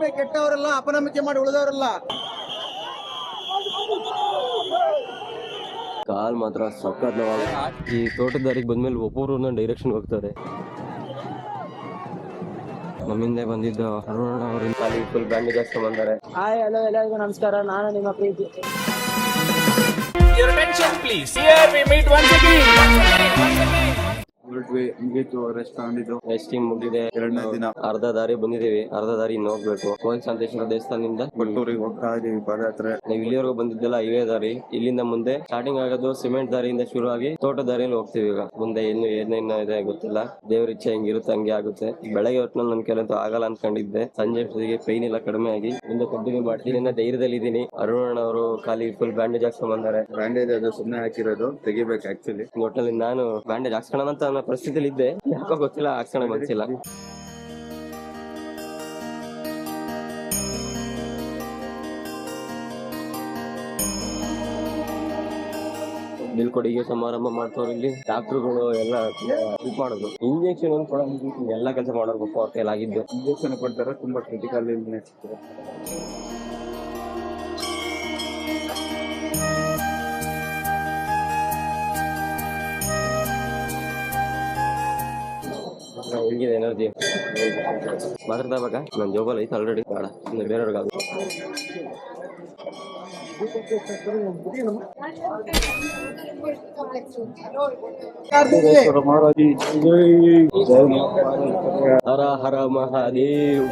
ಸುಮ್ಮನೆ ಕೆಟ್ಟವರಲ್ಲ, ಅಪನಂಬಿಕೆ ಮಾಡಿ ಉಳಿದವರಲ್ಲ. ಕಾಲ್ ಮಾತ್ರ ಸಖತ್ ಈ ತೋಟದಾರಿಗೆ ಬಂದ್ಮೇಲೆ ಒಬ್ಬೊಬ್ರು ಡೈರೆಕ್ಷನ್ ಹೋಗ್ತಾರೆ. ನಮ್ಮಿಂದ ಬಂದಿದ್ದ ಅರುಣ ಅವರಿಂದ ಕಾಲಿ ಫುಲ್ ಬ್ಯಾಂಡೇಜ್ ಹಾಕ್ಸ್ಕೊಂಡ್ ಬಂದಾರೆ. ಹಾಯ್ ಹಲೋ ಎಲ್ಲರಿಗೂ ನಮಸ್ಕಾರ, ನಾನು ನಿಮ್ಮ ಪ್ರೀತಿ. Your attention please. Here we meet once again. Resting ಮುಗಿದಿದೆ. ಎರಡನೇ ದಿನ ಅರ್ಧ ದಾರಿ ಬಂದಿದ್ದೀವಿ, ಅರ್ಧ ದಾರಿ ಇನ್ನು ಹೋಗ್ಬೇಕು. ಕೋಯಿಲ್ ದೇವಸ್ಥಾನದಿಂದ ಕೊಟ್ಟೂರಿಗೆ ಹೋಗ್ತಾ ಇದೀವಿ ಪಾದಯಾತ್ರೆ. ನಾವು ಇಲ್ಲಿವರೆಗೂ ಬಂದಿದ್ದೆಲ್ಲ ಇವೇ ದಾರಿ. ಇಲ್ಲಿಂದ ಮುಂದೆ ಸ್ಟಾರ್ಟಿಂಗ್ ಆಗೋದು ಸಿಮೆಂಟ್ ದಾರಿಯಿಂದ ಶುರು ಆಗಿ ತೋಟ ದಾರಿಯಲ್ಲಿ ಹೋಗ್ತೀವಿ. ಈಗ ಮುಂದೆ ಇನ್ನು ಏನೇನು ಇದೆ ಗೊತ್ತಿಲ್ಲ, ದೇವ್ರ ಇಚ್ಛೆ ಹೆಂಗಿರುತ್ತೆ ಹಂಗೆ ಆಗುತ್ತೆ. ಬೆಳಗ್ಗೆ ಹೊತ್ತಿನಲ್ಲಿ ನನ್ ಕೆಲವಂತೂ ಆಗಲ್ಲ ಅನ್ಕೊಂಡಿದ್ದೆ, ಸಂಜೆ ಹೊತ್ತಿಗೆ ಪೈನ್ ಎಲ್ಲ ಕಡಿಮೆ ಆಗಿ ಮುಂದೆ ಕಂಟಿನ್ಯೂ ಮಾಡ್ತೀನಿ ಅನ್ನೋ ಧೈರ್ಯದಲ್ಲಿ ಇದ್ದೀನಿ. ಅರುಣ್ ಅವರು ಖಾಲಿ ಫುಲ್ ಬ್ಯಾಂಡೇಜ್ ಹಾಕ್ಸ್ಕೊಂಡ್ ಬಂದಾರೆ. ಬ್ಯಾಂಡೇಜ್ ಅದು ಸುಮ್ಮನೆ ಹಾಕಿರೋದು, ತೆಗಿಬೇಕು ಆಕ್ಚುಲಿ. ಒಟ್ಟಲ್ಲಿ ನಾನು ಬ್ಯಾಂಡೇಜ್ ಹಾಕ್ಸ್ಕೊಳ್ಳೋಣ ಅಂತ ಅನ್ನೋ ಪರಿಸ್ಥಿತಿಯಲ್ಲಿ ಇದ್ದೆ, ಯಾಕೋ ಗೊತ್ತಿಲ್ಲ ಹಾಕ್ಸ್ಕೊಳ್ಳೋ ಮನ್ಸಿಲ್ಲ. ಬೀಳ್ಕೊಡುಗೆ ಸಮಾರಂಭ ಮಾಡ್ತವ್ರು ಇಲ್ಲಿ. ಡಾಕ್ಟರ್ಗಳು ಎಲ್ಲ ಹೆಲ್ಪ್ ಮಾಡೋದು, ಇಂಜೆಕ್ಷನ್ ಒಂದು ಕೊಡೋದು, ಎಲ್ಲ ಕೆಲಸ ಮಾಡೋರು ಗೊಪ್ಪ ಅವ್ರ ಕೈಲಾಗಿದ್ದು. ಇಂಜೆಕ್ಷನ್ ಕೊಡ್ತಾರೆ, ತುಂಬಾ ಕ್ರಿಟಿಕಲ್ ಇಲ್ನೆಸ್. ಹೆಂಗಿದೆ ಎನರ್ಜಿ ಮಾತಾಡ್ತಾ ಇವಾಗ? ನನ್ನ ಜೋಬಲ್ ಐತೆ ಆಲ್ರೆಡಿ, ಬೇಡ ಇನ್ನು ಬೇರೆಯವ್ರಿಗಾಗ. ಹರ ಹರ ಮಹಾದೇವ್.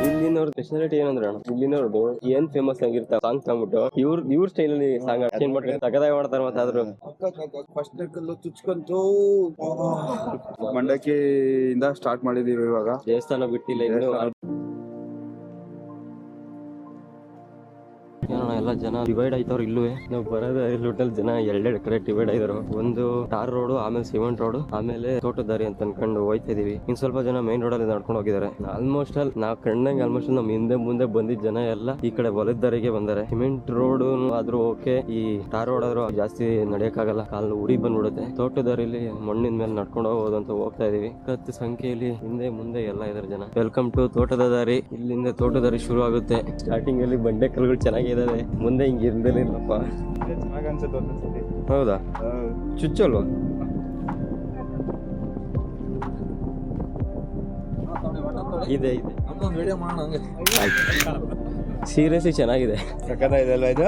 ಇಲ್ಲಿನವ್ರ ಸ್ಪೆಷಾಲಿಟಿ ಏನಂದ್ರೆ ಇಲ್ಲಿನವ್ರದ್ದು ಏನ್ ಫೇಮಸ್ ಆಗಿರ್ತಾವ ಸಾಂಗ್ ತಂದ್ಬಿಟ್ಟು ಇವ್ರ ಸ್ಟೈಲ್ ಅಲ್ಲಿ ಸಾಂಗ್ ಚೇಂಜ್ ಮಾಡ್ತಾರೆ, ತಗದಾಗಿ ಮಾಡ್ತಾರೆ. ಮತ್ತೆ ಆದ್ರೂ ಫಸ್ಟ್ ಕಲ್ಲು ಚುಚ್ಕೊಂತು ಮಂಡಕ್ಕಿ ಇಂದ ಸ್ಟಾರ್ಟ್ ಮಾಡಿದೀವಿ. ಇವಾಗ ದೇವಸ್ಥಾನ ಬಿಟ್ಟಿಲ್ಲ ಇನ್ನು. ಎಲ್ಲ ಜನ ಡಿವೈಡ್ ಆಯ್ತವ್ರು ಇಲ್ಲೂ. ನಾವು ಬರೋದ ಲೋಟಲ್ ಜನ ಎರಡೆರಡು ಕಡೆ ಡಿವೈಡ್ ಆಯ್ತಾರ. ಒಂದು ಟಾರ್ ರೋಡ್, ಆಮೇಲೆ ಸಿಮೆಂಟ್ ರೋಡ್, ಆಮೇಲೆ ತೋಟದಾರಿ ಅಂತ ಅನ್ಕೊಂಡು ಹೋಯ್ತಾ ಇದೀವಿ. ಇನ್ ಸ್ವಲ್ಪ ಜನ ಮೈನ್ ರೋಡ್ ಅಲ್ಲಿ ನಡ್ಕೊಂಡು ಹೋಗಿದ್ದಾರೆ. ಆಲ್ಮೋಸ್ಟ್ ಅಲ್ಲಿ ನಾವ್ ಕಂಡಂಗೆ ಆಲ್ಮೋಸ್ಟ್ ನಮ್ ಹಿಂದೆ ಮುಂದೆ ಬಂದಿದ್ದ ಜನ ಎಲ್ಲ ಈ ಕಡೆ ಹೊಲದ ದಾರಿಗೆ ಬಂದಾರೆ. ಸಿಮೆಂಟ್ ರೋಡ್ ಆದ್ರೂ ಓಕೆ, ಈ ಟಾರ್ ರೋಡ್ ಆದ್ರೂ ಜಾಸ್ತಿ ನಡೆಯಕ್ಕಾಗಲ್ಲ, ಕಾಲು ಉಡಿ ಬಂದ್ಬಿಡುತ್ತೆ. ತೋಟದಾರಿಲಿ ಮಣ್ಣಿನ ಮೇಲೆ ನಡ್ಕೊಂಡು ಹೋಗೋದಂತ ಹೋಗ್ತಾ ಇದೀವಿ. ಕತ್ತು ಸಂಖ್ಯೆಯಲ್ಲಿ ಹಿಂದೆ ಮುಂದೆ ಎಲ್ಲ ಇದಾರೆ ಜನ. ವೆಲ್ಕಮ್ ಟು ತೋಟದ ದಾರಿ. ಇಲ್ಲಿಂದ ತೋಟದಾರಿ ಶುರು ಆಗುತ್ತೆ. ಸ್ಟಾರ್ಟಿಂಗ್ ಅಲ್ಲಿ ಬಂಡೆ ಕಲ್ಗಳು ಚೆನ್ನಾಗಿದಾವೆ, ಮುಂದೆ ಹಿಂಗೆ ಇರ್ಲಿಲ್ಲಪ್ಪ. ಚೆನ್ನಾಗಿ ಅನ್ಸುತ್ತೆ ಒಂದೊಂದ್ಸತಿ. ಹೌದಾ? ಚುಚ್ಚಲ್ವಾ? ಇದೆ ಇದೆ, ಸೀರಿಯಸ್ಲಿ ಚೆನ್ನಾಗಿದೆ. ಸಕ್ಕತ್ತಾಗಿದೆ ಅಲ್ವಾ ಇದು?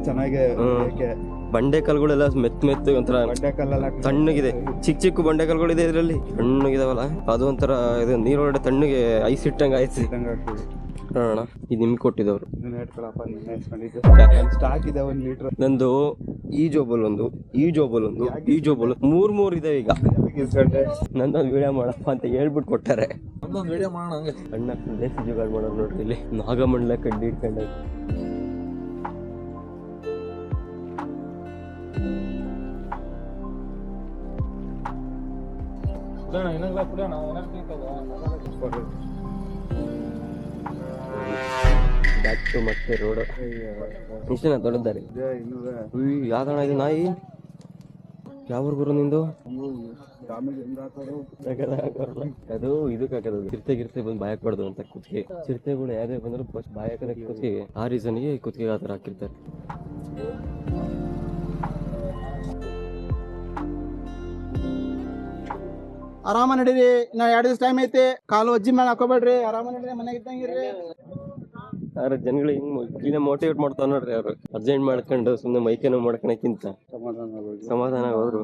ಚೆನ್ನಾಗಿ ಬಂಡೆ ಕಲ್ಗಳೆಲ್ಲ ಮೆತ್ತ ಒಂಥರ ಬಂಡೆ ಕಲ್ಲೆಲ್ಲ ತಣ್ಣಗಿದೆ. ಚಿಕ್ಕ ಚಿಕ್ಕ ಬಂಡೆ ಕಲ್ಗಳಿದೆ ಇದ್ರಲ್ಲಿ, ತಣ್ಣಗಿದಾವಲ್ಲ. ಅದು ಒಂಥರ ಇದು ನೀರೊಳಗಡೆ ತಣ್ಣಗೆ ಐಸ್ ಇಟ್ಟಂಗ ಆಯ್ತು. ನೋಡೋಣ, ಇದು ನಿಮ್ಗೆ ಕೊಟ್ಟಿದ್ದವ್ರು. ಸ್ಟಾಕ್ ಇದೆ 1 ಲೀಟರ್. ನಂದು ಈ ಜೋಬಲ್ ಒಂದು, ಈ ಜೋಬಲ್ ಒಂದು, ಈ ಜೋಬಲ್ ಮೂರ್ ಇದೆ ಈಗ. ನಂದೊಂದು ವಿಡಿಯೋ ಮಾಡಪ್ಪ ಅಂತ ಹೇಳ್ಬಿಟ್ಟು ಕೊಟ್ಟಾರೆ. ವಿಡಿಯೋ ಮಾಡೋಣ ಅಣ್ಣ ದೇಸಿ ಜುಗಾಡ್ ಮಾಡೋರು ನೋಡ್ರಿ. ಇಲ್ಲಿ ನಾಗಮಂಡಲ ಕಡ್ಡಿ ಇಟ್ಕೊಂಡ ಮತ್ತೆ ರೋಡ್ ಇಷ್ಟೇನ ದೊಡ್ಡದಾರಿ. ಯಾವ್ದಣ ಇದು ನಾಯಿ? ಯಾವ ಗುರು ನಿಂದು? ಅದು ಇದಕ್ಕೆ ಹಾಕೋದು, ಚಿರತೆ ಬಂದು ಬಾಯಕ್ ಬಾರ್ದು ಅಂತ ಕುತ್ತಿಗೆ. ಚಿರತೆಗಳು ಯಾವ್ದೇ ಬಂದ್ರು ಫಸ್ಟ್ ಬಾಯಕದ ಕುತ್ತಿಗೆ, ಆ ರೀಸನ್ಗೆ ಕುತ್ತಿಗೆ ಆ ಥರ ಹಾಕಿರ್ತಾರೆ. ಆರಾಮ ನಡೀರಿ, ಇನ್ನ 2 ದಿವಸ ಟೈಮ್ ಐತಿ. ಕಾಲು ಅಜ್ಜಿ ಮೇಲೆ ಹಾಕೋಬೇಡ್ರಿ, ಆರಾಮ ನಡೀರಿ, ಮನೆಗೆ ಇದ್ದಂಗಿರ್ರಿ. ಆದ್ರೆ ಜನಗಳು ಹಿಂಗ್ ಮೋಟಿವೇಟ್ ಮಾಡ್ತಾವ ನೋಡ್ರಿ. ಅವ್ರು ಅರ್ಜೆಂಟ್ ಮಾಡ್ಕೊಂಡು ಸುಮ್ಮನೆ ಮೈಕೇನೋ ಮಾಡ್ಕೊಳಕ್ಕಿಂತ ಸಮಾಧಾನ ಹೋದ್ರು.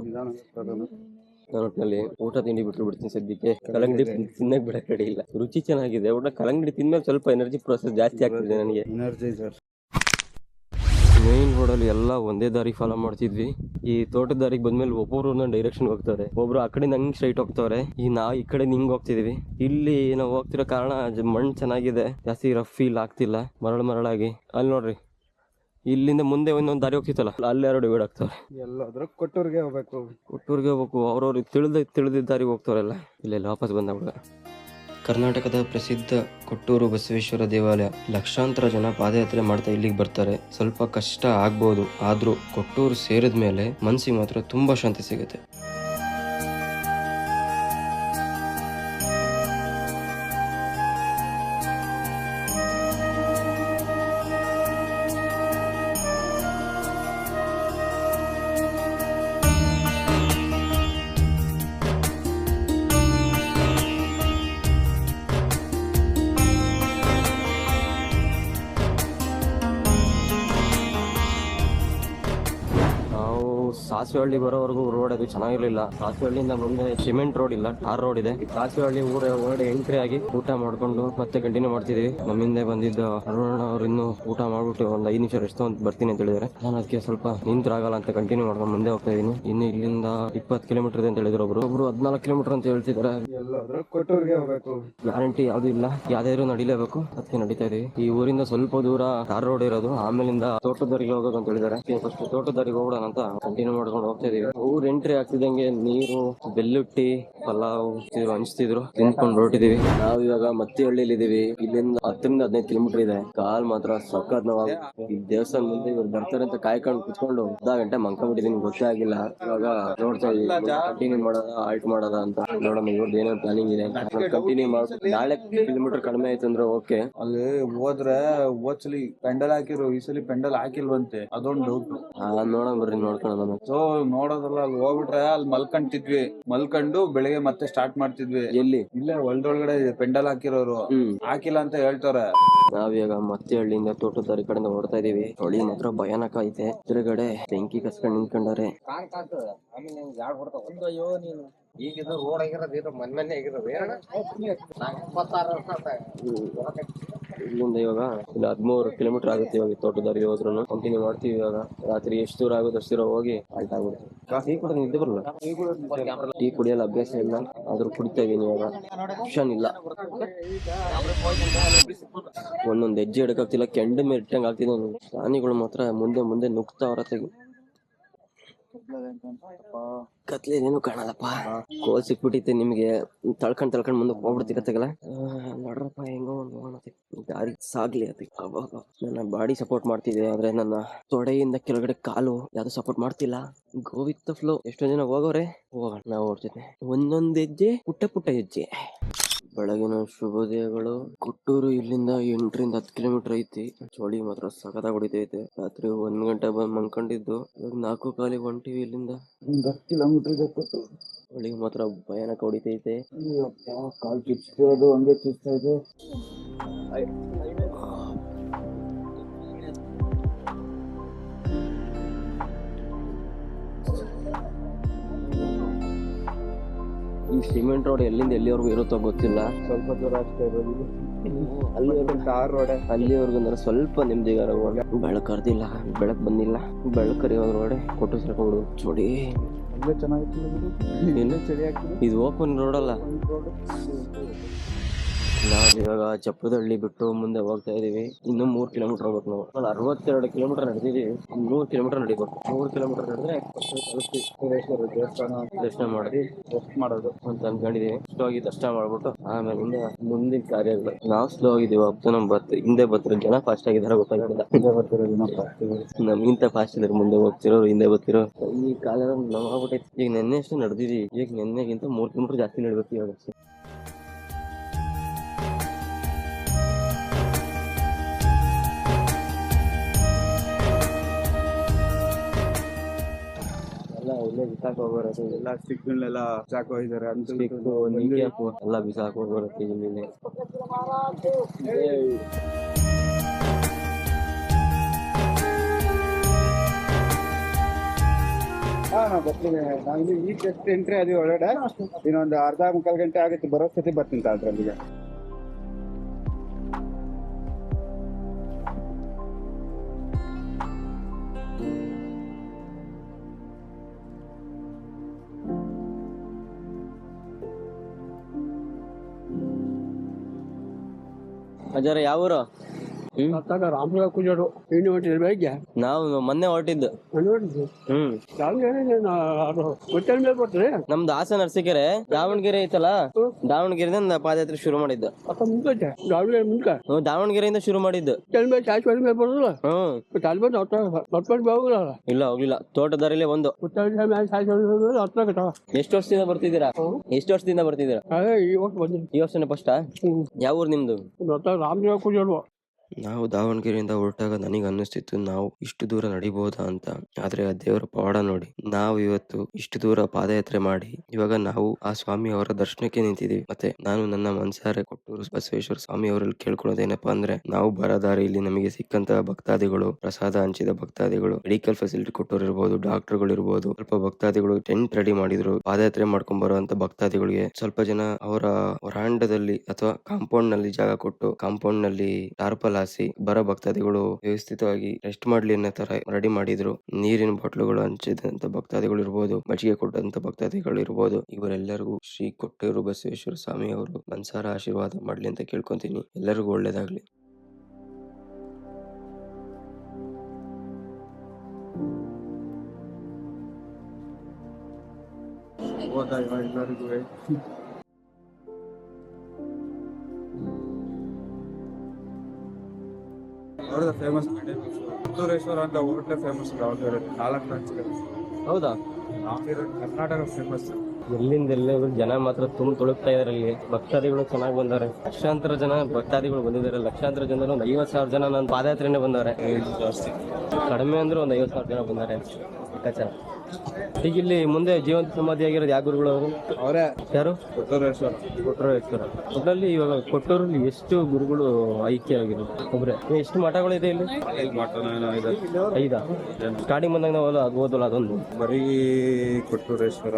ಒಟ್ಟಿನಲ್ಲಿ ಊಟ ತಿಂಡಿ ಬಿಡ್ತೀನಿ ಸದ್ಯಕ್ಕೆ. ಕಲ್ಲಂಗಡಿ ತಿನ್ನಕ್ ಬಿಡಕ್ ರೆಡಿ ಇಲ್ಲ. ರುಚಿ ಚೆನ್ನಾಗಿದೆ, ಊಟ ಕಲ್ಲಂಗಡಿ ತಿಂದ್ಮೇಲೆ ಸ್ವಲ್ಪ ಎನರ್ಜಿ ಪ್ರೊಸೆಸ್ ಜಾಸ್ತಿ ಆಗ್ತಿದೆ ನನಗೆ. ಮೇನ್ ರೋಡಲ್ಲಿ ಎಲ್ಲ ಒಂದೇ ದಾರಿ ಫಾಲೋ ಮಾಡ್ತಿದ್ವಿ. ಈ ತೋಟದ ದಾರಿಗೆ ಬಂದ್ಮೇಲೆ ಒಬ್ಬೊಬ್ರು ಡೈರೆಕ್ಷನ್ ಹೋಗ್ತಾರೆ, ಒಬ್ರು ಆ ಕಡೆ ಹಂಗ್ ಸ್ಟ್ರೈಟ್ ಹೋಗ್ತವ್ರೆ, ನಾವು ಈ ಕಡೆ ಹಿಂಗ್ ಹೋಗ್ತಿದೀವಿ. ಇಲ್ಲಿ ನಾವು ಹೋಗ್ತಿರೋ ಕಾರಣ ಮಣ್ಣು ಚೆನ್ನಾಗಿದೆ, ಜಾಸ್ತಿ ರಫ್ ಫೀಲ್ ಆಗ್ತಿಲ್ಲ, ಮರಳಾಗಿ. ಅಲ್ಲಿ ನೋಡ್ರಿ, ಇಲ್ಲಿಂದ ಮುಂದೆ ಒಂದೊಂದು ದಾರಿ ಹೋಗ್ತಿತ್ತಲ್ಲ, ಅಲ್ಲಿ ಯಾರು ಡಿವೈಡ್ ಆಗ್ತವ್ರೆ. ಎಲ್ಲಾದ್ರೂ ಕೊಟ್ಟೂರ್ಗೆ ಹೋಗ್ಬೇಕು. ಅವ್ರವ್ರು ತಿಳಿದಿದ್ದ ದಾರಿಗೆ ಹೋಗ್ತವ್ರೆಲ್ಲ. ಇಲ್ಲೆಲ್ಲ ವಾಪಸ್ ಬಂದಾಗ ಕರ್ನಾಟಕದ ಪ್ರಸಿದ್ಧ ಕೊಟ್ಟೂರು ಬಸವೇಶ್ವರ ದೇವಾಲಯ. ಲಕ್ಷಾಂತರ ಜನ ಪಾದಯಾತ್ರೆ ಮಾಡ್ತಾ ಇಲ್ಲಿಗೆ ಬರ್ತಾರೆ. ಸ್ವಲ್ಪ ಕಷ್ಟ ಆಗ್ಬೋದು, ಆದ್ರೂ ಕೊಟ್ಟೂರು ಸೇರಿದ ಮೇಲೆ ಮನಸ್ಸಿಗೆ ಮಾತ್ರ ತುಂಬಾ ಶಾಂತಿ ಸಿಗುತ್ತೆ. ಸಾಸಿವೆಹಳ್ಳಿ ಬರೋವರೆಗೂ ರೋಡ್ ಅದು ಚೆನ್ನಾಗಿರ್ಲಿಲ್ಲ. ಸಾಸಿವೆಹಳ್ಳಿಯಿಂದ ಮುಂದೆ ಸಿಮೆಂಟ್ ರೋಡ್ ಇಲ್ಲ, ಟಾರ್ ರೋಡ್ ಇದೆ. ಸಾಸಿವೆಹಳ್ಳಿ ಊರ ಒಳಗಡೆ ಎಂಟ್ರಿ ಆಗಿ ಊಟ ಮಾಡ್ಕೊಂಡು ಮತ್ತೆ ಕಂಟಿನ್ಯೂ ಮಾಡ್ತಿದೀವಿ. ನಮ್ಮ ಹಿಂದೆ ಬಂದಿದ್ದ ಅರುಣ ಅವ್ರು ಇನ್ನು ಊಟ ಮಾಡ್ಬಿಟ್ಟು ಒಂದ್ 5 ನಿಮಿಷ ರೆಸ್ಟ್ ಅಂತ ಬರ್ತೀನಿ ಅಂತ ಹೇಳಿದ್ರೆ, ನಾನು ಅದಕ್ಕೆ ಸ್ವಲ್ಪ ನಿಂತ್ರಾಗಲ್ಲ ಅಂತ ಕಂಟಿನ್ಯೂ ಮಾಡ್ಕೊಂಡು ಮುಂದೆ ಹೋಗ್ತಾ ಇದೀನಿ. ಇನ್ನು ಇಲ್ಲಿಂದ 20 ಕಿಲೋಮೀಟರ್ ಇದೆ ಅಂತ ಹೇಳಿದ್ರು ಒಬ್ರು 14 ಕಿಲೋಮೀಟರ್ ಅಂತ ಹೇಳ್ತಿದ್ದಾರೆ. ಎಲ್ಲಾದ್ರೂ ಕೊಟ್ಟೂರ್ಗೆ ಹೋಗ್ಬೇಕು. ಗ್ಯಾರಂಟಿ ಯಾವ್ದು ಇಲ್ಲ, ಯಾವ್ದಾದ್ರು ನಡಿಲೇಬೇಕು, ಅದಕ್ಕೆ ನಡೀತಾ ಇದೀವಿ. ಈ ಊರಿಂದ ಸ್ವಲ್ಪ ದೂರ ಟಾರ್ ರೋಡ್ ಇರೋದು, ಆಮೇಲಿಂದ ತೋಟದಾರಿಗೆ ಹೋಗೋದು ಅಂತ ಹೇಳಿದ್ದಾರೆ. ಫಸ್ಟ್ ತೋಟದಾರಿಗೆ ಹೋಗೋಣ ಅಂತ ಕಂಟಿನ್ಯೂ ಮಾಡ್ಕೊಂಡು ಹೋಗ್ತಾ ಇದೀವಿ. ಊರ್ ಎಂಟ್ರಿ ಆಗ್ತಿದಂಗೆ ನೀರು, ಬೆಲ್ಲುಟ್ಟಿ, ಪಲಾವ್ ಹಂಚ್ತಿದ್ರು, ತಿನ್ಕೊಂಡು ಹೊರಟಿದೀವಿ. ನಾವ್ ಇವಾಗ ಮತ್ತಿಹಳ್ಳಿಲಿ ಇದೀವಿ. ಇಲ್ಲಿಂದ 10 ರಿಂದ 15 ಕಿಲೋಮೀಟರ್ ಇದೆ. ಕಾಲ್ ಮಾತ್ರ ಸಖತ್ ನೋವು. ಈ ದೇವಸ್ಥಾನ ಮುಂದೆ ಇವ್ರು ಬರ್ತಾರೆ ಅಂತ ಕಾಯ್ಕೊಂಡು ಕುತ್ಕೊಂಡು ಅರ್ಧ ಗಂಟೆ ಮಂಕೊಂಡ್ಬಿಟ್ಟಿದೀನಿ, ಗೊತ್ತೇ ಆಗಿಲ್ಲ. ಇವಾಗ ನೋಡ್ತಾ ಇದೀವಿ ಕಂಟಿನ್ಯೂ ಮಾಡೋದ ಆಲ್ಟ್ ಮಾಡೋದ ಅಂತ. ನೋಡೋಣ ಇವ್ರದ್ದು ಏನೋ ಪ್ಲಾನಿಂಗ್ ಇದೆ. ಕಂಟಿನ್ಯೂ ಮಾಡ್ಕೊಂಡು ನಾಳೆ ಕಿಲೋಮೀಟರ್ ಕಡಿಮೆ ಆಯ್ತು ಅಂದ್ರೆ ಓಕೆ. ಅಲ್ಲಿ ಹೋದ್ರೆ ಹೋದ್ಸಲಿ ಪೆಂಡಲ್ ಹಾಕಿರು, ಈ ಸಲಿ ಪೆಂಡಲ್ ಹಾಕಿಲ್ವಂತೆ, ಅದೊಂದು ಡೌಟ್. ನೋಡೋಣ ಬರ್ರಿ, ನೋಡ್ಕೊಳ್ಳೋಣ. ಸೊ ನೋಡೋದಲ್ಲ, ಅಲ್ಲಿ ಹೋಗ್ಬಿಟ್ರೆ ಅಲ್ಲಿ ಮಲ್ಕೊಂತಿದ್ವಿ, ಮಲ್ಕೊಂಡು ಬೆಳಿಗ್ಗೆ ಮತ್ತೆ ಸ್ಟಾರ್ಟ್ ಮಾಡ್ತಿದ್ವಿ. ಎಲ್ಲಿ? ಇಲ್ಲೇ ಹೊಲದೊಳಗಡೆ ಪೆಂಡಲ್ ಹಾಕಿರೋರು ಹಾಕಿಲ್ಲ ಅಂತ ಹೇಳ್ತಾರೆ. ನಾವೀಗ ಮತ್ತಿಹಳ್ಳಿಯಿಂದ ತೋಟದಾರಿ ಕಡೆಯಿಂದ ಹೊರಡ್ತಾ ಇದೀವಿ. ಚಳಿ ಮಾತ್ರ ಭಯಾನಕ ಐತೆ. ಎದುರುಗಡೆ ಬೆಂಕಿ ಕಸ್ಕೊಂಡು ನಿಂತ್ಕೊಂಡಾರೆ. ಈಗಿದು ರೋಡ್ ಆಗಿರೋದು, ಇದು ಮೊನ್ನೆ ಆಗಿರೋದು. ಇಲ್ಲಿಂದ ಇವಾಗ ಇಲ್ಲಿ 13 ಕಿಲೋಮೀಟರ್ ಆಗುತ್ತೆ. ಇವಾಗ ತೋಟದಾರಿ ಹೋದ್ರು ಕಂಟಿನ್ಯೂ ಮಾಡ್ತೀವಿ. ಇವಾಗ ರಾತ್ರಿ ಎಷ್ಟು ದೂರ ಆಗುತ್ತೆ ಅಷ್ಟು ದೂರ ಹೋಗಿ ಆಲ್ಟ್ ಆಗ್ಬಿಡ್ತೀವಿ. ಟೀ ಕೂಡ ನಿದ್ದೆ ಬರಲ್ಲ. ಟೀ ಕುಡಿಯಲ್ಲ ಅಭ್ಯಾಸ ಇಲ್ಲ, ಆದ್ರೂ ಕುಡಿತಾ ಇದೀನಿ. ಇವಾಗ ಆಪ್ಷನ್ ಇಲ್ಲ, ಒಂದೊಂದು ಹೆಜ್ಜೆ ಹಿಡಕಾಗ್ತಿಲ್ಲ, ಕೆಂಡ ಮೇಲೆ ಇಟ್ಟಂಗ್ ಆಗ್ತಿದೆ. ಪ್ರಾಣಿಗಳು ಮಾತ್ರ ಮುಂದೆ ಮುಂದೆ ನುಗ್ತಾ ಹೊರತಾಗಿ. ಕತ್ಲೆ ಏನು ಕಾಣಲ್ಲಪ್ಪ. ಕೋಲ್ ಸಿಕ್ಬಿಟ್ಟಿತ್ತೆ ನಿಮ್ಗೆ, ತಳ್ಕೊಂಡ್ ಮುಂದೆ ಹೋಗ್ಬಿಡ್ತಿರತ್ತಾಗಲ್ಲ. ನೋಡ್ರಪ್ಪ ಹೆಂಗೋ ಒಂದು ದಾರಿ ಸಾಗ್ಲಿ ಅದಕ್ಕೆ. ಅವಾಗ ನನ್ನ ಬಾಡಿ ಸಪೋರ್ಟ್ ಮಾಡ್ತಿದೆ, ಆದ್ರೆ ನನ್ನ ತೊಡೆಯಿಂದ ಕೆಳಗಡೆ ಕಾಲು ಯಾವ್ದು ಸಪೋರ್ಟ್ ಮಾಡ್ತಿಲ್ಲ. Go with the flow. ಎಷ್ಟೋ ಜನ ಹೋಗೋರೆ, ಹೋಗೋಣ ನಾವು ಓಡ್ತಿದ್ದೆ. ಒಂದೊಂದ್ ಹೆಜ್ಜೆ ಪುಟ್ಟ ಹೆಜ್ಜೆ. ಬೆಳಗಿನ ಶುಭೋದಯಗಳು. ಕೊಟ್ಟೂರು ಇಲ್ಲಿಂದ 8 ರಿಂದ 10 ಕಿಲೋಮೀಟರ್ ಐತಿ. ಚಳಿ ಮಾತ್ರ ಸಖತ್ತಾಗಿ ಹೊಡಿತೈತೆ. ರಾತ್ರಿ 1 ಗಂಟೆ ಬಂದು ಮಂಕೊಂಡಿದ್ದು, ಇವಾಗ 4 ಕಾಲಿಗೆ ಹೊಂಟಿವಿ. ಇಲ್ಲಿಂದ 10 ಕಿಲೋಮೀಟರ್ ಇದೆ ಕೊಟ್ಟೂರು. ಚಳಿ ಮಾತ್ರ ಭಯಾನಕ ಹೊಡಿತೈತೆ. ಕಾಲ್ ಚುಚ್ಚಿರೋದು ಹಂಗೆ ಚುಚ್ತಾ ಇದೆ. ಈ ಸಿಮೆಂಟ್ ರೋಡ್ ಎಲ್ಲಿಂದ ಎಲ್ಲಿವರೆಗೂ ಇರುತ್ತೋ ಗೊತ್ತಿಲ್ಲ. ಸ್ವಲ್ಪ ದೂರ ಅಷ್ಟೇ ಇರೋದು. ಅಲ್ಲಿ ಟಾರ್ ರೋಡ್ ಅಲ್ಲಿವರೆಗೂ ಅಂದ್ರೆ ಸ್ವಲ್ಪ ನೆಮ್ಮದಿಗಾರ. ಬೆಳಕು ಕರ್ದಿಲ್ಲ, ಬೆಳಕು ಬಂದಿಲ್ಲ. ಬೆಳಕು ಕರಿಯೋದ್ರೊಳಗಡೆ ಕೊಟ್ಟು ಸೇರ್ಕೊಂಡು ಚೋಡಿ ಅಲ್ಲೇ ಚೆನ್ನಾಗಿತ್ತು. ಚಳಿ ಆಗ್ತದೆ. ಇದು ಓಪನ್ ರೋಡ್ ಅಲ್ಲ. ನಾವ್ ಇವಾಗ ಚಪ್ಪರದಹಳ್ಳಿ ಬಿಟ್ಟು ಮುಂದೆ ಹೋಗ್ತಾ ಇದೀವಿ. ಇನ್ನು 3 ಕಿಲೋಮೀಟರ್ ಹೋಗ್ಬೇಕು. ನಾವು 62 ಕಿಲೋಮೀಟರ್ ನಡೆದಿದ್ದೀವಿ. 3 ಕಿಲೋಮೀಟರ್ ನಡಿಬೇಕು. 3 ಕಿಲೋಮೀಟರ್ ನಡೆದ್ರೆ ದೇವಸ್ಥಾನ ದರ್ಶನ ಮಾಡಿ ರೆಸ್ಟ್ ಮಾಡೋದು ಅಂತ ಅನ್ಕೊಂಡಿದೀವಿ. ಸ್ಲೋ ಆಗಿ ದರ್ಶನ ಮಾಡ್ಬಿಟ್ಟು ಆಮೇಲೆ ಮುಂದಿನ ಕಾರ್ಯಗಳು. ನಾವು ಸ್ಲೋ ಆಗಿದೀವಿ, ಅಪ್ಪ ನಮ್ ಹಿಂದೆ ಬರ್ತಿರೋ ಜನ ಫಾಸ್ಟ್ ಆಗಿದಾರ ಗೊತ್ತಾಗಿಲ್ಲ. ನಮ್ಗಿಂತ ಫಾಸ್ಟ್ ಇದಾರೆ ಮುಂದೆ ಹೋಗ್ತಿರೋರು, ಹಿಂದೆ ಬರ್ತಿರೋ. ಈ ಕಾಲ ನಾವು ಆಗ್ಬಿಟ್ಟೈತಿ. ಈಗ ನೆನ್ನೆ ಅಷ್ಟು ನಡೆದಿದ್ದೀವಿ. ಈಗ ನೆನ್ನೆಗಿಂತ 3 ಕಿಲೋಮೀಟರ್ ಜಾಸ್ತಿ ನಡ್ಬೇಕು ಇವಾಗ. ಇಲ್ಲೇ ಬಿಸಾಕ್ ಹೋಗ್ಬರತ್ತೆ. ಎಲ್ಲ ಸ್ಟಿಕ್ಗಳೆಲ್ಲ ಚಾಕು ಹೋಗಿದ್ದಾರೆ. ಎಲ್ಲ ಬಿಸಾಕ್ ಹೋಗ್ಬರತ್ತೆ ಇಲ್ಲಿ. ನಾವು ಬರ್ತೀನಿ. ನಾವು ಇಲ್ಲಿ ಈಗ ಜಸ್ಟ್ ಎಂಟ್ರಿ ಅದೀವಿ ಒಳಗಡೆ. ಇನ್ನೊಂದು ಅರ್ಧ ಮುಕ್ಕಾಲು ಗಂಟೆ ಆಗುತ್ತೆ. ಬರೋ ಸತಿ ಬರ್ತೀನಿ ಅದ್ರಲ್ಲಿಗೆ. ಅಜಾರ ಯಾವ ಊರು? ರಾಮನಗರ ಕುಜೋಡು ಬೆಳಿಗ್ಗೆ ನಾವು ಮೊನ್ನೆ ಹೊರಟಿದ್ದು. ನಮ್ದು ಹಾಸನ ಅರಸೀಕೆರೆ ದಾವಣಗೆರೆ ಐತಲ್ಲ, ದಾವಣಗೆರೆಯಿಂದ ಪಾದಯಾತ್ರೆ ಶುರು ಮಾಡಿದ್ದು. ದಾವಣಗೆರೆಯಿಂದ ಶುರು ಮಾಡಿದ್ದು. ಇಲ್ಲ ಹೋಗ್ಲಿಲ್ಲ, ತೋಟದಾರಿಲೇ ಒಂದು. ಎಷ್ಟು ವರ್ಷದಿಂದ ಬರ್ತಿದ್ದೀರಾ? ಈ ವರ್ಷನೇ ಫಸ್ಟ್? ಯಾವ ಊರು ನಿಮ್ದು? ರಾಮನಗರ ಕುಜೋಡು. ನಾವು ದಾವಣಗೆರೆಯಿಂದ ಹೊರಟಾಗ ನನಗೆ ಅನ್ನಿಸ್ತಿತ್ತು ನಾವು ಇಷ್ಟು ದೂರ ನಡಿಬಹುದಾ ಅಂತ. ಆದ್ರೆ ಆ ದೇವರ ಪವಾಡ ನೋಡಿ, ನಾವು ಇವತ್ತು ಇಷ್ಟು ದೂರ ಪಾದಯಾತ್ರೆ ಮಾಡಿ ಇವಾಗ ನಾವು ಆ ಸ್ವಾಮಿ ಅವರ ದರ್ಶನಕ್ಕೆ ನಿಂತಿದ್ದೀವಿ. ಮತ್ತೆ ನಾನು ನನ್ನ ಮನಸಾರೆ ಕೊಟ್ಟೂರು ಬಸವೇಶ್ವರ ಸ್ವಾಮಿ ಅವರಲ್ಲಿ ಕೇಳ್ಕೊಳ್ಳೋದೇನಪ್ಪಾ ಅಂದ್ರೆ, ನಾವು ಬರೋ ದಾರಿಯಲ್ಲಿ ನಮಗೆ ಸಿಕ್ಕಂತ ಭಕ್ತಾದಿಗಳು, ಪ್ರಸಾದ ಹಂಚಿದ ಭಕ್ತಾದಿಗಳು, ಮೆಡಿಕಲ್ ಫೆಸಿಲಿಟಿ ಕೊಟ್ಟೋರು ಇರ್ಬೋದು, ಡಾಕ್ಟರ್ಗಳು ಇರ್ಬೋದು, ಸ್ವಲ್ಪ ಭಕ್ತಾದಿಗಳು ಟೆಂಟ್ ರೆಡಿ ಮಾಡಿದ್ರು. ಪಾದಯಾತ್ರೆ ಮಾಡ್ಕೊಂಡ್ ಬರುವಂತ ಭಕ್ತಾದಿಗಳಿಗೆ ಸ್ವಲ್ಪ ಜನ ಅವರ ವರಾಂಡದಲ್ಲಿ ಅಥವಾ ಕಾಂಪೌಂಡ್ ನಲ್ಲಿ ಜಾಗ ಕೊಟ್ಟು, ಕಾಂಪೌಂಡ್ ನಲ್ಲಿ ಟಾರ್ಪಲ್ ಹಾಸಿ ಬರೋ ಭಕ್ತಾದಿಗಳು ವ್ಯವಸ್ಥಿತವಾಗಿ ರೆಸ್ಟ್ ಮಾಡ್ಲಿ ಅನ್ನೋ ತರ ರೆಡಿ ಮಾಡಿದ್ರು. ನೀರಿನ ಬಾಟ್ಲುಗಳು ಹಂಚಿದಂತ ಭಕ್ತಾದಿಗಳು ಇರ್ಬೋದು, ಮಜ್ಜಿಗೆ ಕೊಟ್ಟಂತ ಭಕ್ತಾದಿಗಳು ಇರ್ಬೋದು, ಇವರೆಲ್ಲರಿಗೂ ಶ್ರೀ ಕೊಟ್ಟೂರು ಬಸವೇಶ್ವರ ಸ್ವಾಮಿ ಅವರು ಮನಸಾರ ಆಶೀರ್ವಾದ ಮಾಡ್ಲಿ ಅಂತ ಕೇಳ್ಕೊಂತೀನಿ. ಎಲ್ಲರಿಗೂ ಒಳ್ಳೇದಾಗ್ಲಿ. ಎಲ್ಲರಿಗೂ ಅವ್ರದ ಫೇಮಸ್ ಕೊಟ್ಟೂರೇಶ್ವರ ಅಂತ ಹೋಟ್ಲೆ ಫೇಮಸ್. 4 ಬ್ರಾಂಚ್ ಹೌದಾ? ಕರ್ನಾಟಕ ಫೇಮಸ್. ಎಲ್ಲಿಂದ ಜನ ಮಾತ್ರ ತುಳುಕ್ತಾ ಇದಾರೆ. ಅಲ್ಲಿ ಭಕ್ತಾದಿಗಳು ಚೆನ್ನಾಗಿ ಬಂದಾರೆ. ಲಕ್ಷಾಂತರ ಜನ ಭಕ್ತಾದಿಗಳು ಬಂದಿದ್ದಾರೆ. ಲಕ್ಷಾಂತರ ಜನ, ಒಂದು 50,000 ಜನ ನನ್ನ ಪಾದಯಾತ್ರೆನೇ ಬಂದವ್ರೆ. ಜಾಸ್ತಿ ಕಡಿಮೆ ಅಂದ್ರೆ ಒಂದು 50,000 ಜನ ಬಂದಾರೆ. ಈಗ ಇಲ್ಲಿ ಮುಂದೆ ಜೀವಂತ ಸಮಾಧಿ ಆಗಿರೋದು ಯಾವ ಗುರುಗಳು ಅವರು? ಅವರೇ ಯಾರು? ಕೊಟ್ಟೂರೇಶ್ವರ. ಕೊಟ್ಟೂರೇಶ್ವರ. ಒಟ್ಟಲ್ಲಿ ಇವಾಗ ಕೊಟ್ಟೂರಲ್ಲಿ ಎಷ್ಟು ಗುರುಗಳು ಐಕ್ಯ ಆಗಿರೋದು? ಒಬ್ರೆ. ಎಷ್ಟು ಮಠಗಳು ಇದೆ ಇಲ್ಲಿ? 5. ಸ್ಟಾರ್ಟಿಂಗ್ ಬಂದಾಗ ನಾವು ಓದಲ್ಲ ಅದೊಂದು. ಬರೀ ಕೊಟ್ಟೂರೇಶ್ವರ,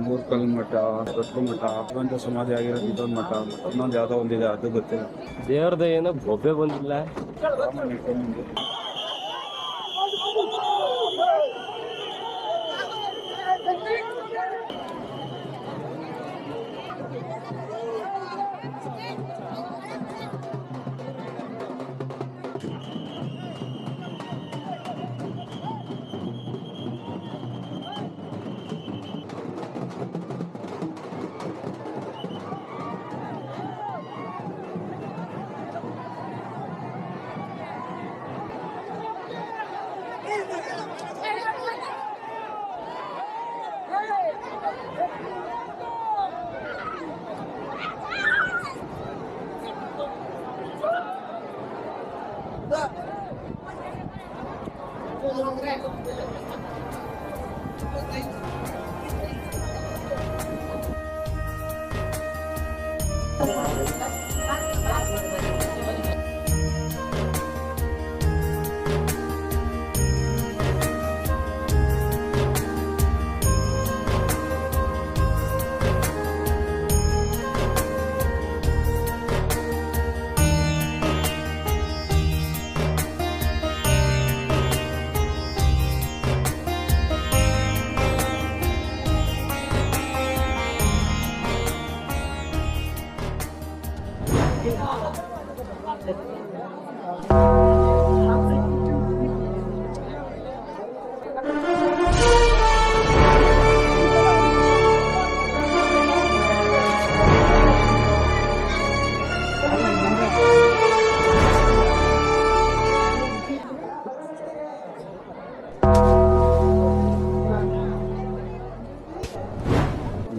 ಮೂರ್ಕಲ್ ಮಠ, ದೊಡ್ಡ ಮಠ, ಜೀವಂತ ಸಮಾಧಿ ಆಗಿರೋದು ಇದೊಂದು ಮಠ. ಇನ್ನೊಂದು ಯಾವ್ದೋ ಒಂದಿದೆ, ಅದು ಗೊತ್ತಿಲ್ಲ. ದೇವ್ರದ ಏನೋ ಬೊಬ್ಬೆ ಬಂದಿಲ್ಲ.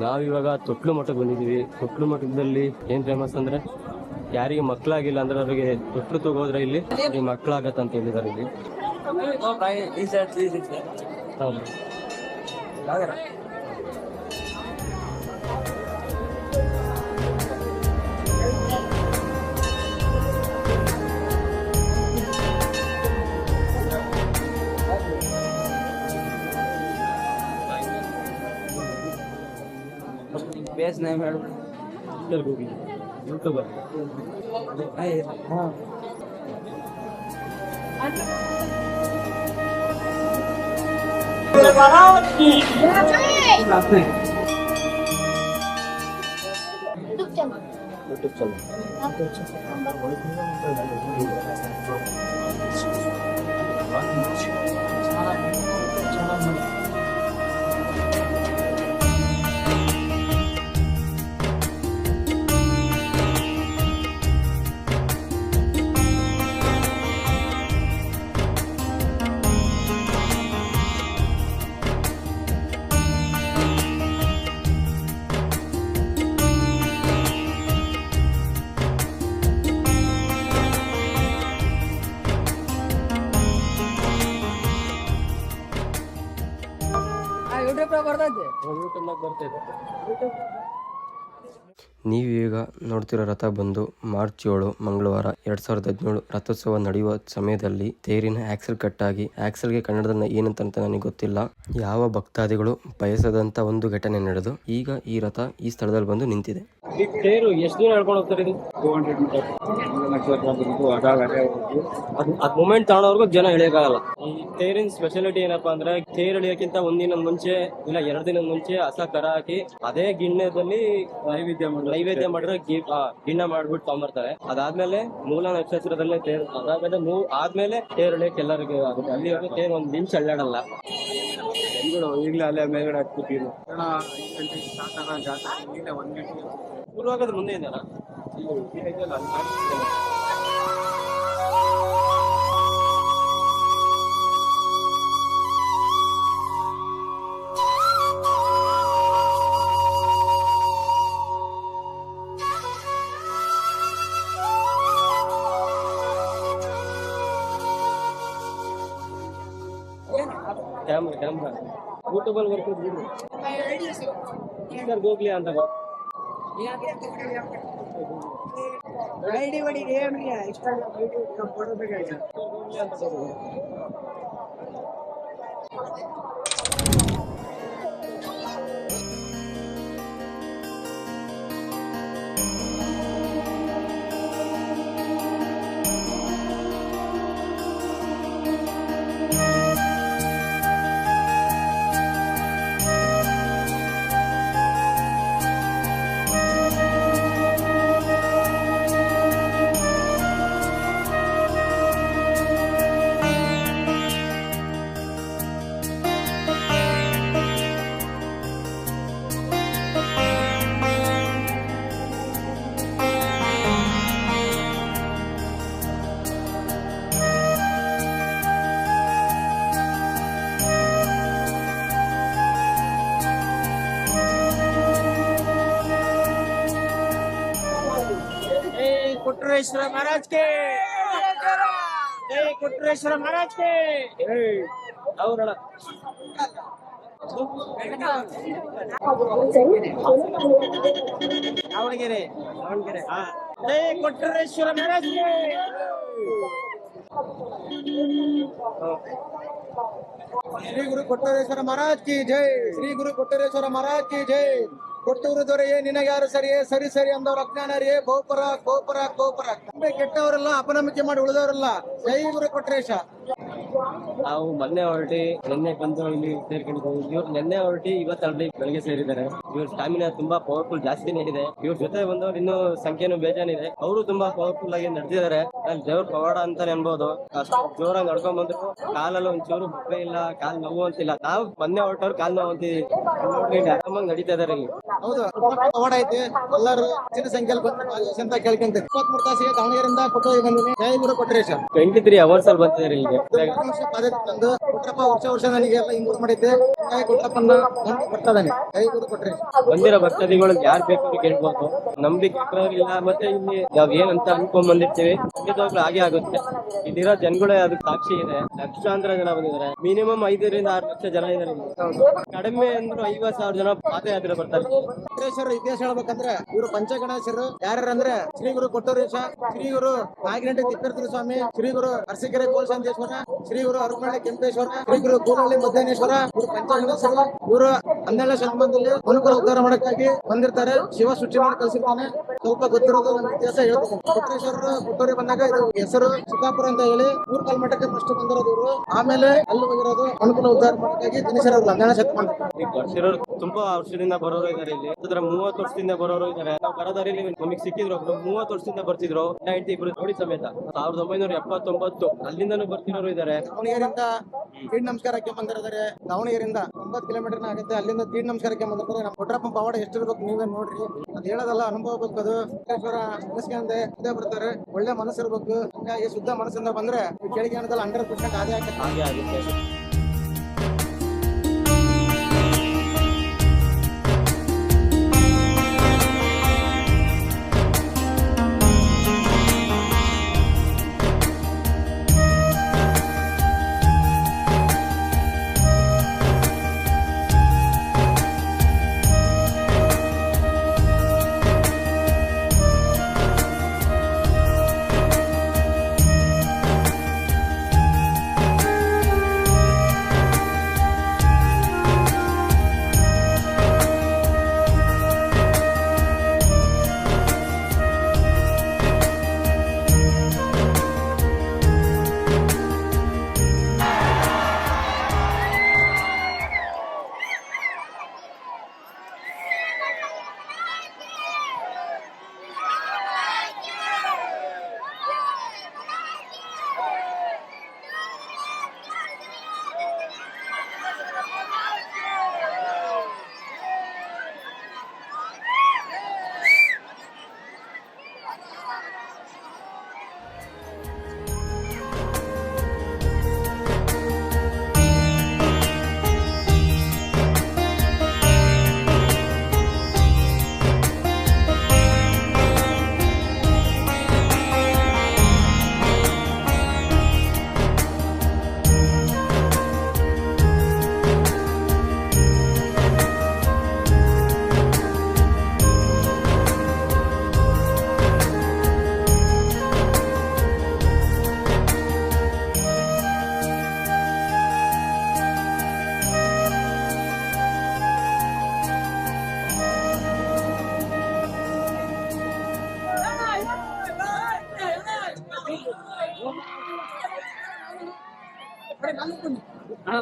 ನಾವಿವಾಗ ತೊಟ್ಲು ಮಠಕ್ಕೆ ಬಂದಿದ್ದೀವಿ. ತೊಟ್ಲು ಮಠದಲ್ಲಿ ಏನ್ ಫೇಮಸ್ ಅಂದ್ರೆ, ಯಾರಿಗೆ ಮಕ್ಕಳಾಗಿಲ್ಲ ಅಂದ್ರೆ ಅವ್ರಿಗೆ ತೊಟ್ಲು ತಗೋದ್ರೆ ಇಲ್ಲಿ ಮಕ್ಕಳಾಗತ್ತ ಅಂತ ಹೇಳಿದಾರೆ ಇಲ್ಲಿ. ಬೇಸ್ ನೇಮ್ ಹೇಳ್ಬಿಡಿ. ಯೂಟ್ಯೂಬರ್. YouTube channel. ನೀವೀಗ ನೋಡ್ತಿರೋ ರಥ ಬಂದು ಮಾರ್ಚ್ 7 ಮಂಗಳವಾರ 2017 ರಥೋತ್ಸವ ನಡೆಯುವ ಸಮಯದಲ್ಲಿ ತೇರಿನ ಆಕ್ಸೆಲ್ ಕಟ್ ಆಗಿ, ಆಕ್ಸೆಲ್ಗೆ ಕನ್ನಡದಲ್ಲಿ ಏನಂತ ನನಗೆ ಗೊತ್ತಿಲ್ಲ, ಯಾವ ಭಕ್ತಾದಿಗಳು ಬಯಸದಂತ ಒಂದು ಘಟನೆ ನಡೆದು ಈಗ ಈ ರಥ ಈ ಸ್ಥಳದಲ್ಲಿ ಬಂದು ನಿಂತಿದೆ. ತೇರು ಎಷ್ಟು ದಿನ ಹೇಳ್ಕೊಂಡು ಹೋಗ್ತಾರೆ ಇದು? 200 ಮೀಟರ್ ಅದ್ ಮೂಮೆಂಟ್ ತಗೊಳೋರ್ಗು ಜನ ಎಳಿಯಕ್ಕಾಗಲ್ಲ. ಈ ತೇರಿನ ಸ್ಪೆಷಾಲಿಟಿ ಏನಪ್ಪಾ ಅಂದ್ರೆ, ತೇರು ಎಳಿಯಕ್ಕಿಂತ ಒಂದಿನ ಮುಂಚೆ ಇಲ್ಲ 2 ದಿನದ ಮುಂಚೆ ಹಸ ಕರ ಹಾಕಿ ಅದೇ ಗಿಣ್ಣದಲ್ಲಿ ನೈವೇದ್ಯ ಮಾಡಿರೋ ಗಿಣ್ಣ ಮಾಡ್ಬಿಟ್ಟು ತಗೊಂಡ್ಬರ್ತಾರೆ. ಅದಾದ್ಮೇಲೆ ಮೂಲ ನಕ್ಷತ್ರದಲ್ಲೇ ತೇರು, ಆದ್ಮೇಲೆ ತೇರು ಎಳಿಯಕ್ಕೆ ಎಲ್ಲರಿಗೂ ಆಗುತ್ತೆ. ಅಲ್ಲಿವರೆಗೆ ತೇರು ಒಂದ್ ನಿಮಿಷ ಅಲ್ಲಾಡಲ್ಲ. ಈಗಲೇ ಅಲ್ಲೇ ಮೇಲ್ಗಡೆ ಹಾಕ್ಬಿಟ್ಟಿರು ಶುರುವಾಗೋದು ಮುಂದೆ ಇದೆಯಲ್ಲ. ಕ್ಯಾಮ್ರಾ ಯೂಟ್ಯೂಬಲ್ಲಿ ಬರ್ತದೆ ಹೋಗ್ಲಿ ಅಂತ कोट्टेश्वर महाराज के जय, कोट्टेश्वर महाराज के दावणಗೆರೆ जय कोट्टेश्वर महाराज के श्री गुरु कोट्टेश्वर महाराज की जय, श्री गुरु कोट्टेश्वर महाराज की जय. ಕೊಟ್ಟೂರು ದೊರೆಯೇ ನಿನಗ್ಯಾರು ಸರಿಯೇ, ಸರಿ ಸರಿ ಅಂದವ್ರ ಅಜ್ಞಾನರಿಯೇ, ಗೋಪುರ ಗೋಪುರ ಗೋಪುರ. ಕೆಟ್ಟವರಲ್ಲ, ಅಪನಂಬಿಕೆ ಮಾಡಿ ಉಳಿದವರಲ್ಲ. ಜೈ ಗುರು ಕೊಟ್ರೇಶ. ನಾವು ಮೊನ್ನೆ ಹೊರಟಿ ನಿನ್ನೆ ಬಂದು ಇಲ್ಲಿ ಸೇರ್ಕೊಂಡಿದ್ದೀವಿ. ಇವ್ರು ನಿನ್ನೆ ಹೊರಟಿ ಇವತ್ತು ಅಲ್ಲಿ ಬೆಳಗ್ಗೆ ಸೇರಿದ್ದಾರೆ. ಇವ್ರ ಸ್ಟಾಮಿನಾ ತುಂಬಾ ಪವರ್ಫುಲ್ ಜಾಸ್ತಿ ಇದೆ. ಇವ್ರ ಜೊತೆ ಬಂದವ್ರು ಇನ್ನೂ ಸಂಖ್ಯೆನೂ ಬೇಜಾನಿದೆ. ಅವರು ತುಂಬಾ ಪವರ್ಫುಲ್ ಆಗಿ ನಡೆದಿದ್ದಾರೆ. ಅಲ್ಲಿ ದೇವ್ರ ಪವಾಡ ಅಂತಾನೆ ಅನ್ಬೋದು. ಅಷ್ಟು ಜೋರಾಗಿ ನಡ್ಕೊಂಡ್ ಬಂದ್ರು. ಕಾಲಲ್ಲಿ ಒಂಚೂರು ಬೊಬ್ಬೆ ಇಲ್ಲ, ಕಾಲ್ ನೋವು ಅಂತಿಲ್ಲ. ನಾವು ಮೊನ್ನೆ ಹೊರಟವ್ರು ಕಾಲ್ ನೋವು ಅಂತೀವಿ. ಆರಾಮಾಗಿ ನಡೀತಾ ಇದಾರೆ ಇಲ್ಲಿ. ಹೌದು, ಪವಾಡ ಐತಿ. ಎಲ್ಲರೂ ಹೆಚ್ಚಿನ ಸಂಖ್ಯೆಯಲ್ಲಿ ಬಂದು ಅಂತ ಕೇಳ್ಕೊಂತ 23 ತಾಸಿಗೆ ದಾವಣಗೆರೆಯಿಂದ ಕೊಟ್ಟೂರಿಗೆ ಬಂದಿನಿ. ಜೈ ಗುರು ಕೊಟ್ರೇಶ. 23 hours ಅಲ್ಲಿ ಬಂದಿದ್ದಾರೆ ಇಲ್ಲಿಗೆ. ತಂದು ಕೊಟ್ರಪ್ಪ ವರ್ಷ ನನಗೆ ಎಲ್ಲ ಇಂಪ್ರೂವ್ ಮಾಡಿದ್ದೆ. ಕೊಟ್ರಪ್ಪನ ಬರ್ತಾನೆ. ಜೈ ಗುರು ಕೊಟ್ರೇಶ. ಬಂದಿರೋ ಭಕ್ತಾದಿಗಳು ಯಾರು ಬೇಕಾದ್ರೂ ಕೇಳ್ಬೋದು. ನಂಬಿಕೆ ಇಲ್ಲ. ಮತ್ತೆ ಇಲ್ಲಿ ನಾವ್ ಏನಂತ ಅನ್ಕೊಂಡ್ ಬಂದಿರ್ತೀವಿ, ಖಂಡಿತವಾಗ್ಲೂ ಹಾಗೆ ಆಗುತ್ತೆ. ಇಲ್ಲಿರೋ ಜನಗಳೇ ಅದಕ್ಕೆ ಸಾಕ್ಷಿ ಇದೆ. ಲಕ್ಷಾಂತರ ಜನ ಬಂದಿದ್ದಾರೆ. ಮಿನಿಮಮ್ 5 ರಿಂದ 6 ಲಕ್ಷ ಜನ ಇದ್ದಾರೆ. ಕಡಿಮೆ ಅಂದ್ರೂ 50,000 ಜನ ಪಾದಯಾತ್ರೆ ಬರ್ತಾರೆ. ಕೊಟ್ರೇಶ್ವರ ಇತಿಹಾಸ ಹೇಳ್ಬೇಕಂದ್ರೆ ಇವರು ಪಂಚಗಣೇಶರು ಯಾರ್ಯಾರಂದ್ರೆ ಶ್ರೀ ಗುರು ಕೊಟ್ಟೂರೇಶ, ಶ್ರೀ ಗುರು ನಾಗಿನಟ್ಟಿ ತಿಪ್ಪೇಶ್ವರ ಸ್ವಾಮಿ, ಶ್ರೀ ಗುರು ಅರಸೀಕೆರೆ ಕೋಲಶಾಂತೇಶ್ವರ, ಶ್ರೀ ಗುರು ಅರಮಳ್ಳಿ ಕೆಂಪೇಶ್ವರ, ಶ್ರೀ ಗುರು ಕೂಲಹಳ್ಳಿ ಮಧ್ಯಾಹ್ನೇಶ್ವರ. ಇವರು ಪಂಚಗಣೇಶರು. ಇವರು 12ನೇ ಶತಮಾನದಲ್ಲಿ ಮನುಕುಲ ಉದ್ಧಾರ ಮಾಡಕ್ಕಾಗಿ ಬಂದಿರ್ತಾರೆ. ಶಿವ ಸೃಷ್ಟಿ ಮಾಡಿ ಕಳ್ಸಿರ್ತಾನೆ. ಸ್ವಲ್ಪ ಗೊತ್ತಿರೋದು ಒಂದು ಇತಿಹಾಸ ಹೇಳ್ಬೇಕು. ಕೊಟ್ರೇಶ್ವರರು ಕೊಟ್ಟೂರಿಗೆ ಬಂದಾಗ ಇದು ಹೆಸರು ಸಿಕ್ಕಾಪುರ ಅಂತ ಹೇಳಿ 3 ಕಲ್ಮಠಕ್ಕೆ ಫಸ್ಟ್ ಬಂದಿರೋದು ಇವರು. ಆಮೇಲೆ ಅಲ್ಲಿ ಹೋಗಿರೋದು ಮನುಕುಲ ಉದ್ಧಾರ ಮಾಡಕ್ಕಾಗಿ ದಿನೇಶರವರು 12ನೇ ಶತಮಾನ. ತುಂಬಾ ವರ್ಷದಿಂದ ಬರೋರು ಇದಾರೆ ಇಲ್ಲಿ. 30 ವರ್ಷದಿಂದ ಬರೋರು ಇದಾರೆ. ನಾವು ಬರೋದಾರಿಲಿ ನಮಗೆ ಸಿಕ್ಕಿದ್ರು 30 ವರ್ಷದಿಂದ ಬರ್ತಿದ್ರು. ಇಬ್ರು ಜೋಡಿ ಸಮೇತ 1979 ಅಲ್ಲಿಂದನೂ ಬರ್ತಿರೋರು ಇದಾರೆ. ದಾವಣಗೆರೆಯಿಂದ ತೀಡ್ ನಮಸ್ಕಾರಕ್ಕೆ ಬಂದಿದ್ದಾರೆ. ದಾವಣಗೆರೆಯಿಂದ 9 ಕಿಲೋಮೀಟರ್ ಆಗುತ್ತೆ. ಅಲ್ಲಿಂದ ತೀಡ್ ನಮಸ್ಕಾರಕ್ಕೆ ಬಂದಿರ್ತಾರೆ. ನಮ್ಮ ಕೊಟ್ರಪ್ಪ ಪವಾಡ ಎಷ್ಟಿರ್ಬೇಕು ನೀವೇ ನೋಡ್ರಿ. ಅದ್ ಹೇಳೋದಲ್ಲ, ಅನುಭವ ಬೇಕದು. ಮನಸ್ಸಿಗೆ ಇದೇ ಬರ್ತಾರೆ. ಒಳ್ಳೆ ಮನಸ್ಸಿರ್ಬೇಕು. ಹಂಗಾಗಿ ಶುದ್ಧ ಮನಸ್ಸಿಂದ ಬಂದ್ರೆ ಕೆಳಗೆ ಅನ್ನೋದಲ್ಲ 100% ಹಾಗೆ ಆಗುತ್ತೆ.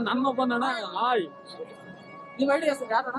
ನನ್ನೊಬ್ಬನ ಹಾಯ್ ನೀವು ಐಡಿ ಹೆಸರು ಯಾರಣ್ಣ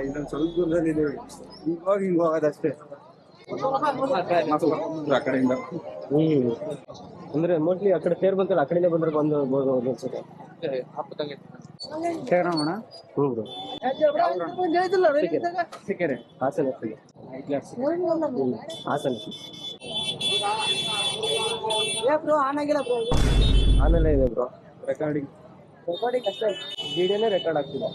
ಇನ್ನೊಂದು ಸ್ವಲ್ಪ ದೂರದಲ್ಲಿ ಇದ್ದೀವಿ ಇವಾಗ ಹಿಂಗ್ ಹೋಗೋದಷ್ಟೇ ಆ ಕಡೆಯಿಂದ ಅಂದ್ರೆ ಮೋಸ್ಟ್ಲಿ ಆ ಕಡೆ ತೇರ್ ಬಂತಲ್ಲ ಆ ಕಡೆಯಿಂದ ಬಂದ್ರೆ ಬಂದು ಅನ್ಸುತ್ತೆ. ಕೇಳೋಣ ಹ್ಞೂ ಬ್ರೋ ಸಿಕ್ಕರೆ ಹಾಸನ ಹಾಸನ ಆಮೇಲೆ ಇದೆ ಬ್ರೋ ರೆಕಾರ್ಡಿಂಗ್ ಅಷ್ಟೇ ವಿಡಿಯೋನೇ ರೆಕಾರ್ಡ್ ಆಗ್ತಿಲ್ಲ.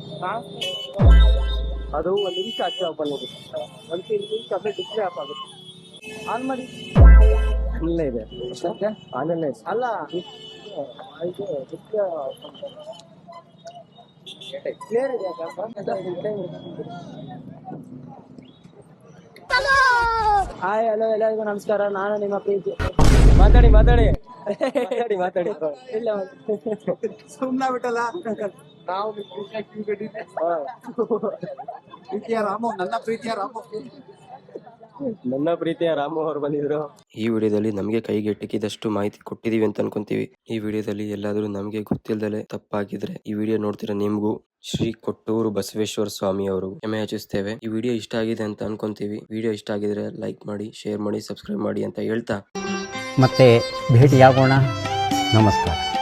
ಅದು ಒಂದು ನಿಮಿಷ ಅಷ್ಟೇ ಓಪನ್ ಆಗುತ್ತೆ, ಒಂದು ನಿಮಿಷ ಅಲ್ಲೇ ಡಿಸ್ಪ್ಲೇ ಆಫ್ ಆಗುತ್ತೆ. ಆನ್ ಮಾಡಿ ಅಲ್ಲೇ ಇದೆ ಆನಲ್ಲೇ ಅಲ್ಲ ಇದು ಡಿಸ್ಪ್ಲೇ ಕ್ಲಿಯರ್ ಇದೆ. ಹಾಯ್ ಹಲೋ ಎಲ್ಲರಿಗೂ ನಮಸ್ಕಾರ. ನಾನು ನಿಮ್ಮ ಪ್ರೀತಿ ಮಾತಾಡಿ ಮಾತಾಡಿ ಮಾತಾಡಿ ಮಾತಾಡಿ ಇಲ್ಲ ಸುಮ್ಮನೆ ಬಿಟ್ಟಲ್ಲ ನಾವು ಪ್ರೀತಿಯ ರಾಮು, ನನ್ನ ಪ್ರೀತಿಯ ರಾಮು. ನನ್ನ ಪ್ರೀತಿಯ ರಾಮು ಅವರು ಬಂದಿದ್ರು. ಈ ವಿಡಿಯೋದಲ್ಲಿ ನಮಗೆ ಕೈಗೆ ಎಟಕಿದಷ್ಟು ಮಾಹಿತಿ ಕೊಟ್ಟಿದೀವಿ ಅಂತ ಅನ್ಕೊಂತೀವಿ. ಈ ವಿಡಿಯೋದಲ್ಲಿ ಎಲ್ಲಾದ್ರೂ ನಮಗೆ ಗೊತ್ತಿಲ್ಲದಲೆ ತಪ್ಪಾಗಿದ್ರೆ ಈ ವಿಡಿಯೋ ನೋಡ್ತಿರೋ ನಿಮ್ಗೂ ಶ್ರೀ ಕೊಟ್ಟೂರು ಬಸವೇಶ್ವರ ಸ್ವಾಮಿ ಅವರು ಕ್ಷಮೆ ಯಾಚಿಸ್ತೇವೆ. ಈ ವಿಡಿಯೋ ಇಷ್ಟ ಆಗಿದೆ ಅಂತ ಅನ್ಕೊಂತೀವಿ. ವಿಡಿಯೋ ಇಷ್ಟ ಆಗಿದ್ರೆ ಲೈಕ್ ಮಾಡಿ, ಶೇರ್ ಮಾಡಿ, ಸಬ್ಸ್ಕ್ರೈಬ್ ಮಾಡಿ ಅಂತ ಹೇಳ್ತಾ ಮತ್ತೆ ಭೇಟಿಯಾಗೋಣ. ನಮಸ್ಕಾರ.